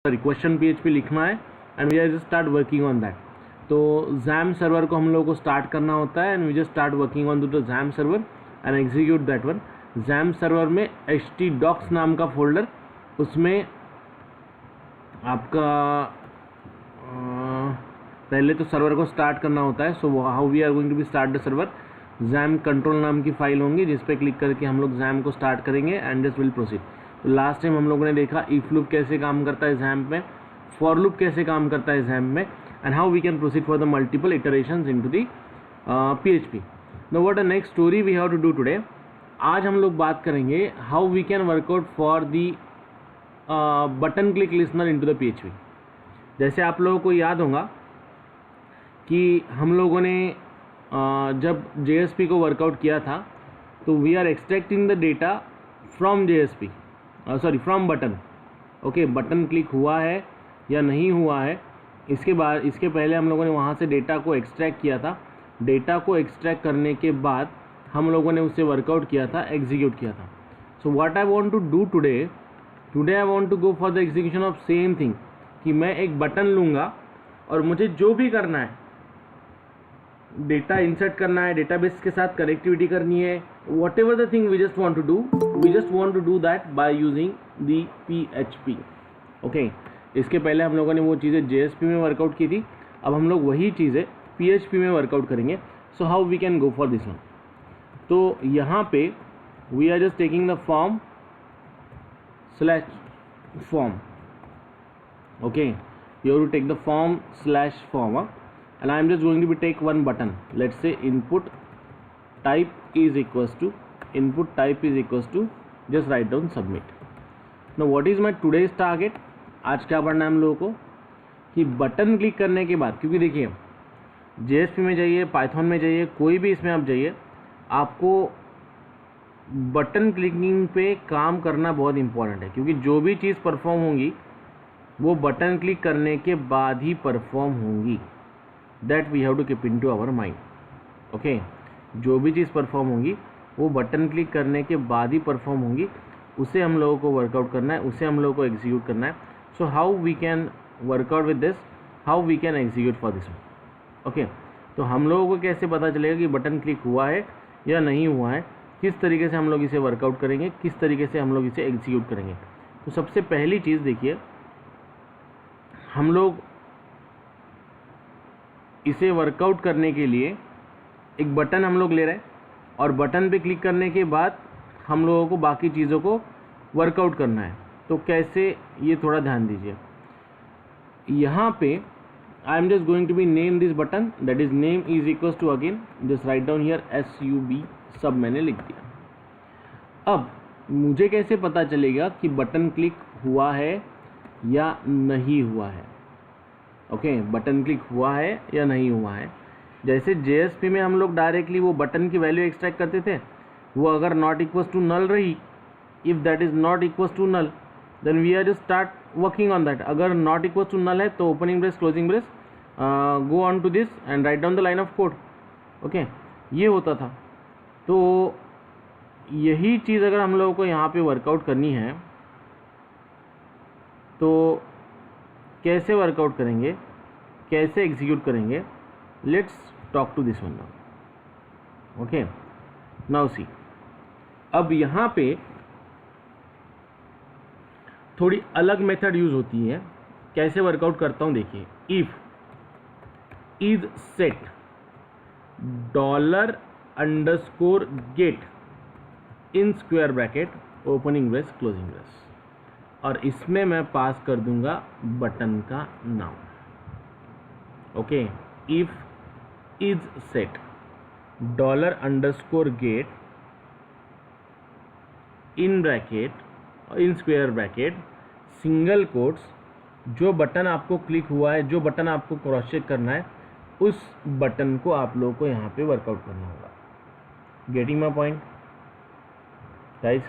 Sorry question PHP लिखना है and we are just start working on that. तो XAMPP server को हम लोग को स्टार्ट करना होता है and we just start working on the XAMPP server and execute that one. XAMPP server में htdocs नाम का फोल्डर, उसमें आपका पहले तो सर्वर को स्टार्ट करना होता है। So how we are going to be start the server, XAMPP control नाम की फाइल होंगी जिस पे क्लिक करके हम लोग XAMPP को स्टार्ट करेंगे एंड दिस विल प्रोसीड। तो लास्ट टाइम हम लोगों ने देखा इफ लूप कैसे काम करता है XAMPP में, फॉर लूप कैसे काम करता है XAMPP में, and how we can proceed for the multiple iterations into the PHP। Now what the next story we have to do today. आज हम लोग बात करेंगे how we can work out for the button click listener into the PHP। जैसे आप लोगों को याद होगा कि हम लोगों ने जब JSP को वर्कआउट किया था तो we are extracting the data from JSP, sorry from button. Okay, button click हुआ है या नहीं हुआ है, इसके पहले हम लोगों ने वहाँ से डेटा को एक्सट्रैक्ट किया था। डेटा को एक्सट्रैक्ट करने के बाद हम लोगों ने उससे वर्कआउट किया था, एग्जीक्यूट किया था। So what I want to do today I want to go for the execution of same thing, कि मैं एक बटन लूँगा और मुझे जो भी करना है, डेटा इंसर्ट करना है, डेटाबेस के साथ कनेक्टिविटी करनी है, whatever the thing we just want to do that by using the PHP। Okay, इसके पहले हम लोगों ने वो चीज़ें JSP में वर्कआउट की थी, अब हम लोग वही चीज़ें PHP में वर्कआउट करेंगे। So how we can go for this one. तो यहाँ पे we are just taking the form slash form. Okay, you have to take the form slash form and I am just going to be take one button. Let's say input type is equals to just write down submit. Now what is my today's target? आज क्या पढ़ना है हम लोगों को कि button click करने के बाद, क्योंकि देखिए JSP में जाइए, पाइथन में जाइए, कोई भी इसमें आप जाइए, आपको बटन क्लिकिंग पे काम करना बहुत इंपॉर्टेंट है, क्योंकि जो भी चीज़ परफॉर्म होंगी वो बटन क्लिक करने के बाद ही परफॉर्म होंगी। That we have to keep in to our mind. Okay, जो भी चीज़ परफॉर्म होंगी वो बटन क्लिक करने के बाद ही परफॉर्म होंगी, उसे हम लोगों को वर्कआउट करना है, उसे हम लोगों को एग्जीक्यूट करना है। So how we can work out with this, how we can execute for this. Okay, तो हम लोगों को कैसे पता चलेगा कि बटन क्लिक हुआ है या नहीं हुआ है, किस तरीके से हम लोग इसे वर्कआउट करेंगे, किस तरीके से हम लोग इसे एग्जीक्यूट करेंगे। तो सबसे पहली चीज़ देखिए, हम लोग इसे वर्कआउट करने के लिए एक बटन हम लोग ले रहे हैं और बटन पे क्लिक करने के बाद हम लोगों को बाकी चीज़ों को वर्कआउट करना है। तो कैसे, ये थोड़ा ध्यान दीजिए। यहाँ पे I am just going to be name this button, that is name is equals to again just write down here SUB, सब मैंने लिख दिया। अब मुझे कैसे पता चलेगा कि बटन क्लिक हुआ है या नहीं हुआ है। ओके, बटन क्लिक हुआ है या नहीं हुआ है। जैसे JSP में हम लोग डायरेक्टली वो बटन की वैल्यू एक्सट्रैक्ट करते थे, वो अगर नॉट इक्वल्स टू नल रही, if that is not equals to null then we are just start working on that. अगर नॉट इक्वल्स टू नल है तो opening brace closing brace, go on to this and write down the line of code. Okay, ये होता था। तो यही चीज़ अगर हम लोगों को यहाँ पे वर्कआउट करनी है तो कैसे वर्कआउट करेंगे, कैसे एग्जीक्यूट करेंगे, let's talk to this one now. Okay, now see, अब यहाँ पे थोड़ी अलग मेथड यूज होती है। कैसे वर्कआउट करता हूँ देखिए, if is set $_get in square bracket opening brace closing brace, और इसमें मैं पास कर दूंगा बटन का नाम। Okay, if is set $_get in bracket, in square bracket, single quotes, जो बटन आपको क्लिक हुआ है, जो बटन आपको क्रॉस चेक करना है, उस बटन को आप लोगों को यहाँ पे वर्कआउट करना होगा। Getting my point guys?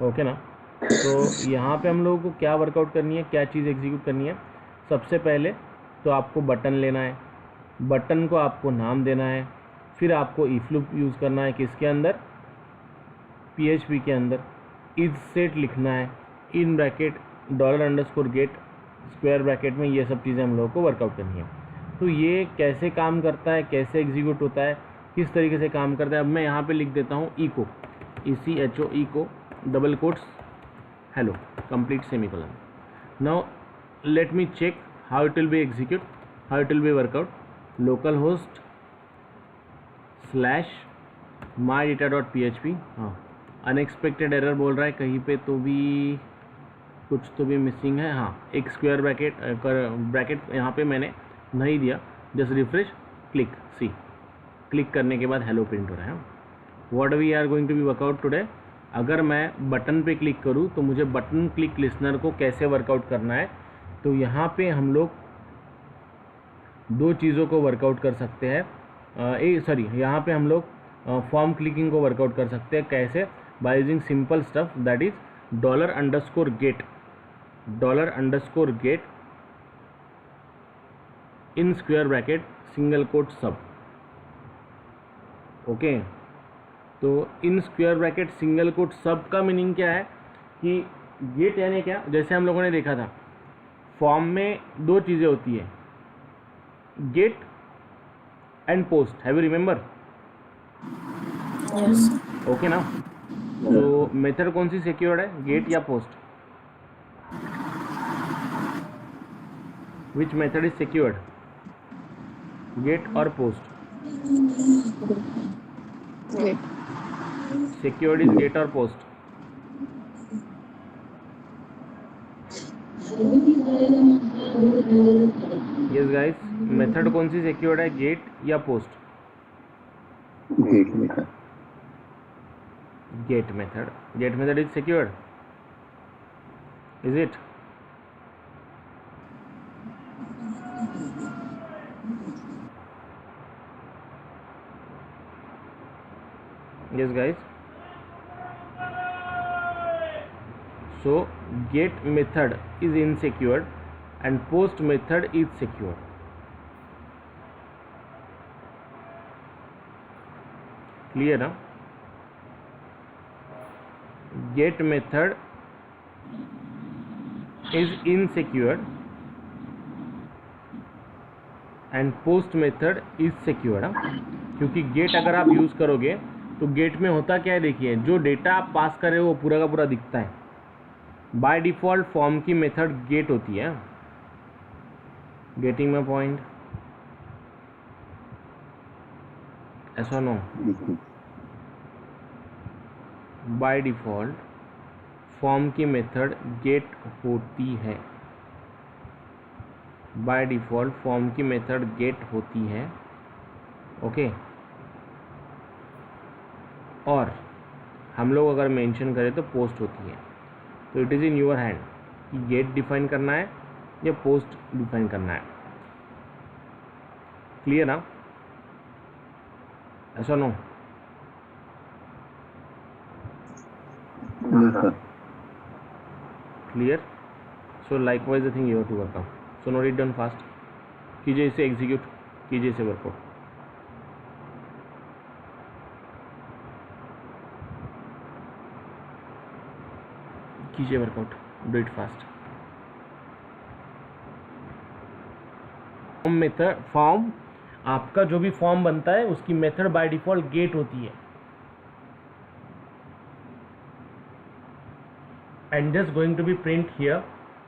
Okay ना? तो यहाँ पे हम लोगों को क्या वर्कआउट करनी है, क्या चीज़ एग्जीक्यूट करनी है। सबसे पहले तो आपको बटन लेना है, बटन को आपको नाम देना है, फिर आपको इफ लूप यूज़ करना है, किसके अंदर, PHP के अंदर। इज सेट लिखना है, in bracket $_get square bracket में, ये सब चीज़ें हम लोगों को वर्कआउट करनी है। तो ये कैसे काम करता है, कैसे एग्जीक्यूट होता है, किस तरीके से काम करता है, अब मैं यहाँ पे लिख देता हूँ echo, ECHO echo double quotes hello complete semicolon. Now let me check how it will be execute, how it will be work out. Localhost /mydata.php, हाँ अनएक्सपेक्टेड एरर बोल रहा है कहीं पे, तो भी कुछ तो भी मिसिंग है। हाँ, एक स्क्वायर ब्रैकेट यहाँ पे मैंने नहीं दिया, just refresh click see, click करने के बाद हेलो प्रिंट हो रहा है। What we are going to be work out today, अगर मैं बटन पे क्लिक करूँ तो मुझे बटन क्लिक लिसनर को कैसे वर्कआउट करना है, तो यहाँ पे हम लोग दो चीज़ों को वर्कआउट कर सकते हैं। यहाँ पे हम लोग फॉर्म क्लिकिंग को वर्कआउट कर सकते हैं। कैसे? By using simple stuff that is $_get in square bracket single coat सब। ओके, तो इन स्क्वायर ब्रैकेट सिंगल कोट सब का मीनिंग क्या है कि गेट यानी क्या, जैसे हम लोगों ने देखा था फॉर्म में दो चीज़ें होती है, get and post. Have you remember? Yes. Okay ना। तो मेथड कौन सी सिक्योर्ड है, गेट या post? Which method is secured, get और post? Great. Secured is get और पोस्ट। यस गाइस, मेथड कौन सी सिक्योर्ड है, गेट या post? Get method is secured, is it? yes guys, so get method is insecured and post method is secure. Clear ना? Get method is insecured and post method is secured। क्योंकि gate अगर आप use करोगे तो gate में होता क्या है, देखिए जो डेटा आप पास कर रहे हो वो पूरा का पूरा दिखता है। बाय डिफ़ॉल्ट फॉर्म की मेथड गेट होती है, गेटिंग माय पॉइंट, ऐसा नो? बाय डिफ़ॉल्ट फॉर्म की मेथड गेट होती है, बाय डिफ़ॉल्ट फॉर्म की मेथड गेट होती है। ओके, और हम लोग अगर मेंशन करें तो पोस्ट होती है। तो it is in your hand कि गेट डिफाइन करना है या पोस्ट डिफाइन करना है। क्लियर ना? ऐसा no? Clear? So likewise the thing you have to work out. So note it down fast, कीजिए इसे एग्जीक्यूट, कीजिए इसे वर्कआउट। कीजिए work out, do it fast. Form method, form आपका जो भी फॉर्म बनता है उसकी मेथड बाय डिफॉल्ट गेट होती है। And just going to be print here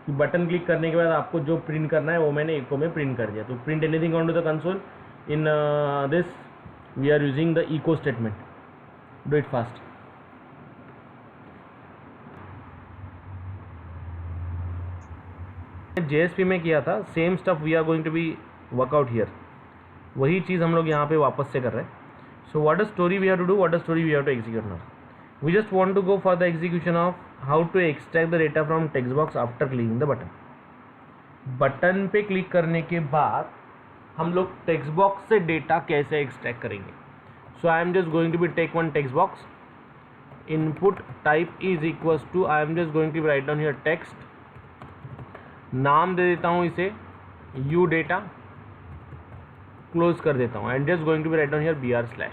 कि बटन क्लिक करने के बाद आपको जो प्रिंट करना है वो मैंने इको में प्रिंट कर दिया। तो print anything on to the console, in this we are using the echo statement. Do it fast. JSP में किया था, same stuff we are going to be work out here, वही चीज़ हम लोग यहाँ पे वापस से कर रहे हैं। So what a story we have to do, what a story we have to execute now. We just want to go for the execution of how to extract the data from text box after clicking the button. Button पे click करने के बाद हम लोग text box से data कैसे extract करेंगे। So I am just going to be take one text box, input type is equals to, I am just going to be write down here text, नाम दे देता हूँ इसे यू डेटा, क्लोज कर देता हूँ and just going to be write down here BR/।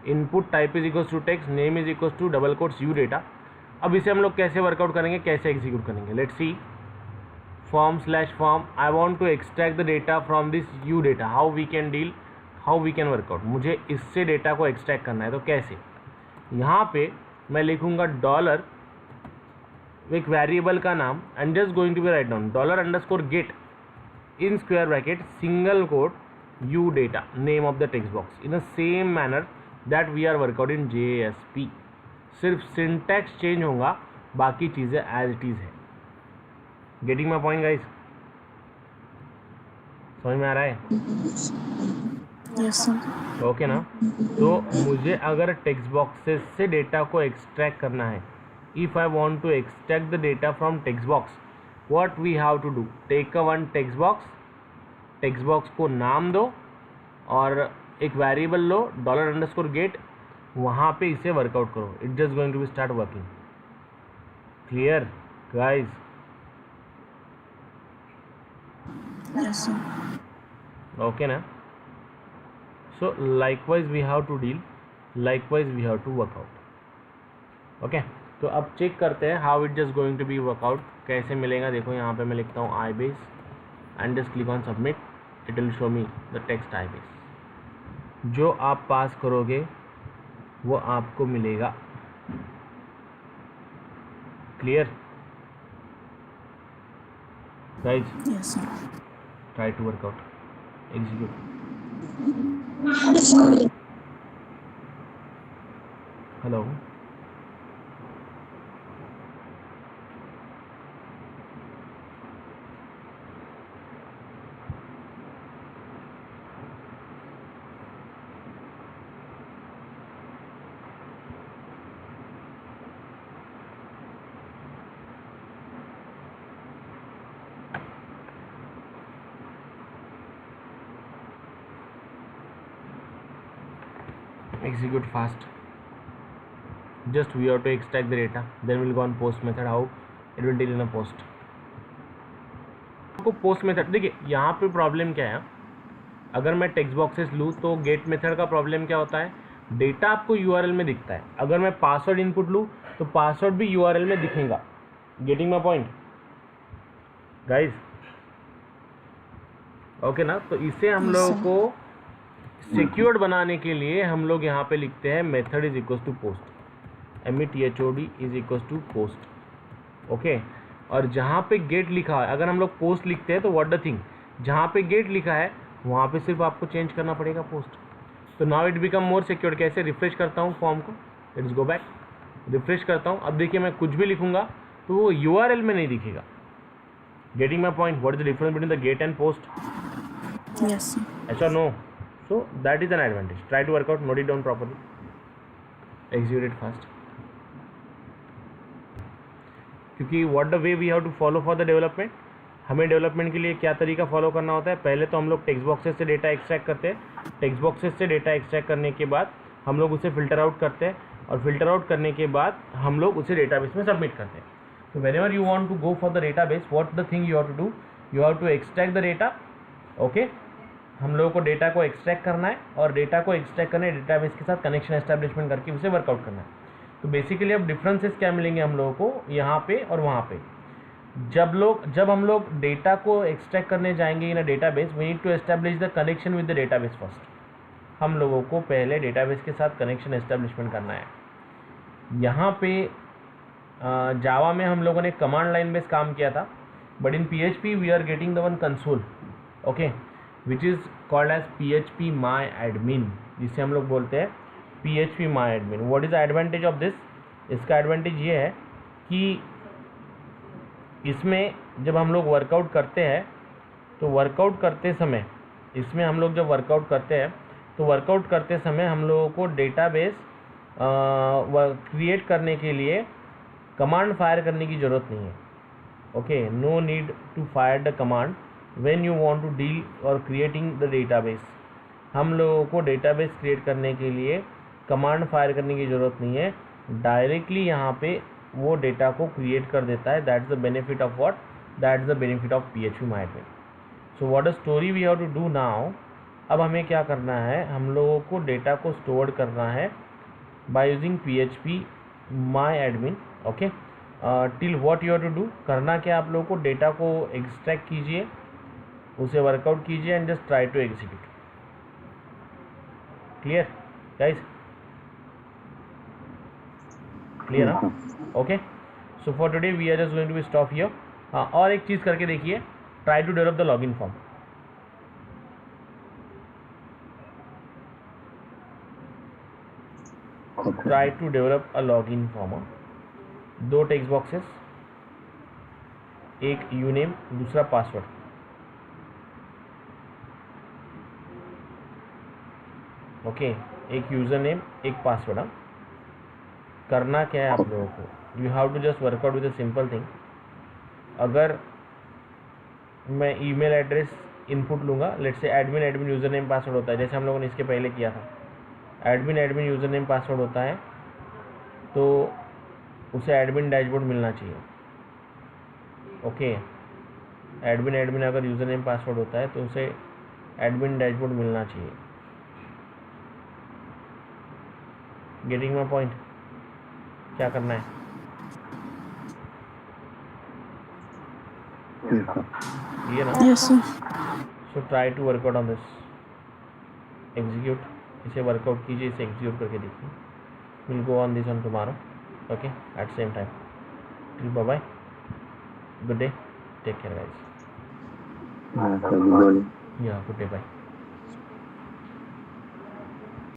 Input type is equals to text, name is equals to double quotes U data, अब इसे हम लोग कैसे वर्कआउट करेंगे, कैसे एग्जीक्यूट करेंगे, let's see. Form slash form, I want to extract the data from this U data, how we can deal, how we can work out. मुझे इससे डेटा को एक्सट्रैक्ट करना है, तो कैसे, यहाँ पे मैं लिखूंगा डॉलर, एक वेरिएबल का नाम, and just going to be write down $_get in square bracket single quote U data, name of the text box, in the same manner that we are work out in JSP। सिर्फ syntax change होगा, बाकी चीज़ें as it is है। Getting my point guys, समझ में आ रहा है? Yes sir. Okay ना। तो मुझे अगर टेक्स्ट बॉक्सेस से डेटा को एक्सट्रैक्ट करना है, if I want to extract the data from text box, what we have to do, take a one text box को नाम दो और एक वेरिएबल लो $_get, वहाँ पे इसे वर्कआउट करो, it just going to be start working. Clear guys? Yes sir. Okay ना। So likewise we have to deal, likewise we have to work out। Okay, तो अब चेक करते हैं how it just going to be work out, कैसे मिलेगा। देखो यहाँ पे मैं लिखता हूँ iBase and just click on submit, it will show me the text iBase। जो आप पास करोगे वो आपको मिलेगा। Clear guys? Yes sir. Try to work out, execute. Hello, execute fast, just we have to extract the data, then we'll go on post method, how it will deal in a post। आपको post method, देखिए यहाँ पे problem क्या है, अगर मैं text boxes लूँ तो गेट मेथड का प्रॉब्लम क्या होता है, डेटा आपको URL में दिखता है। अगर मैं पासवर्ड इनपुट लूँ तो पासवर्ड भी URL में दिखेगा। Getting my point guys? Okay ना। तो इसे हम लोगों को सिक्योर्ड बनाने के लिए हम लोग यहाँ पे लिखते हैं method is equal to post, METHOD is equal to post. Okay, और जहाँ पे गेट लिखा है, अगर हम लोग पोस्ट लिखते हैं तो व्हाट द थिंग, जहाँ पे गेट लिखा है वहाँ पे सिर्फ आपको चेंज करना पड़ेगा पोस्ट। तो now it become more secure. कैसे? रिफ्रेश करता हूँ फॉर्म को, लेट्स गो बैक, रिफ्रेश करता हूँ। अब देखिए मैं कुछ भी लिखूंगा तो वो URL में नहीं दिखेगा। Getting my point? What is the difference between the get and post? Yes sir. Yes or no? So that is an advantage. Try to work out, note it down properly, execute it fast। क्योंकि what the way we have to follow for the development, हमें development के लिए क्या तरीका follow करना होता है। पहले तो हम लोग टेक्स्ट बॉक्सेस से डेटा एक्सट्रैक्ट करते हैं, टेक्स्ट बॉक्सेस से डेटा एक्सट्रैक्ट करने के बाद हम लोग उसे फिल्टर आउट करते हैं, और फिल्टर आउट करने के बाद हम लोग उसे डेटाबेस में सबमिट करते हैं। तो whenever you want to go for the database, what the thing you have to do, you have to extract the data। Okay, हम लोगों को डेटा को एक्सट्रैक्ट करना है, और डेटा को एक्सट्रैक्ट करना है डेटाबेस के साथ कनेक्शन एस्टेब्लिशमेंट करके उसे वर्कआउट करना है। तो बेसिकली अब डिफरेंसेस क्या मिलेंगे हम लोगों को यहाँ पे और वहाँ पे। जब हम लोग डेटा को एक्सट्रैक्ट करने जाएंगे in a database, we need to establish the connection with the database first. हम लोगों को पहले डेटाबेस के साथ कनेक्शन एस्टेब्लिशमेंट करना है। यहाँ पे जावा में हम लोगों ने कमांड लाइन बेस काम किया था, but in PHP we are getting the one console, okay, which is called as PHP my admin, जिसे हम लोग बोलते हैं PHP my admin। What is the advantage of this? इसका एडवांटेज ये है कि इसमें जब हम लोग वर्कआउट करते हैं तो वर्कआउट करते समय, इसमें हम लोग जब वर्कआउट करते हैं तो वर्कआउट करते समय हम लोगों को डेटाबेस क्रिएट करने के लिए कमांड फायर करने की ज़रूरत नहीं है। Okay, no need to fire the command when you want to deal और क्रिएटिंग द डेटाबेस। हम लोगों को डेटाबेस क्रिएट करने के लिए कमांड फायर करने की ज़रूरत नहीं है, डायरेक्टली यहाँ पे वो डेटा को क्रिएट कर देता है। That's the benefit of what? That's the benefit of PHP my admin। So what a story we have to do now. अब हमें क्या करना है, हम लोगों को डेटा को स्टोर करना है by using PHP my admin. Okay, till what you have to do, करना क्या आप लोगों को, डेटा को एक्सट्रैक्ट कीजिए, उसे वर्कआउट कीजिए and just try to execute. Clear guys, clear ना? Okay, so for today we are just going to be stop here. हाँ, और एक चीज़ करके देखिए, try to develop the login form. Try to develop a login form. 2 text boxes, एक uname, दूसरा password. Okay, एक यूज़र नेम, एक पासवर्ड. हाँ, करना क्या है आप लोगों को, you have to just work out with a simple thing. अगर मैं ईमेल एड्रेस इनपुट लूँगा, let's say admin user name password होता है, जैसे हम लोगों ने इसके पहले किया था. एडमिन यूज़र नेम पासवर्ड होता है, तो उसे एडमिन डैशबोर्ड मिलना चाहिए. ओके, एडमिन अगर यूज़र नेम पासवर्ड होता है तो उसे एडमिन डैशबोर्ड मिलना चाहिए. Getting my point? क्या करना है? ये ना, Yes, sir. So try to work out on this. Execute, इसे वर्कआउट कीजिए, इसे एग्जीक्यूट करके देखिए. Will go on this on tomorrow. Okay, at same time. Till bye bye, good day, take care guys. Good morning. या good day, bye.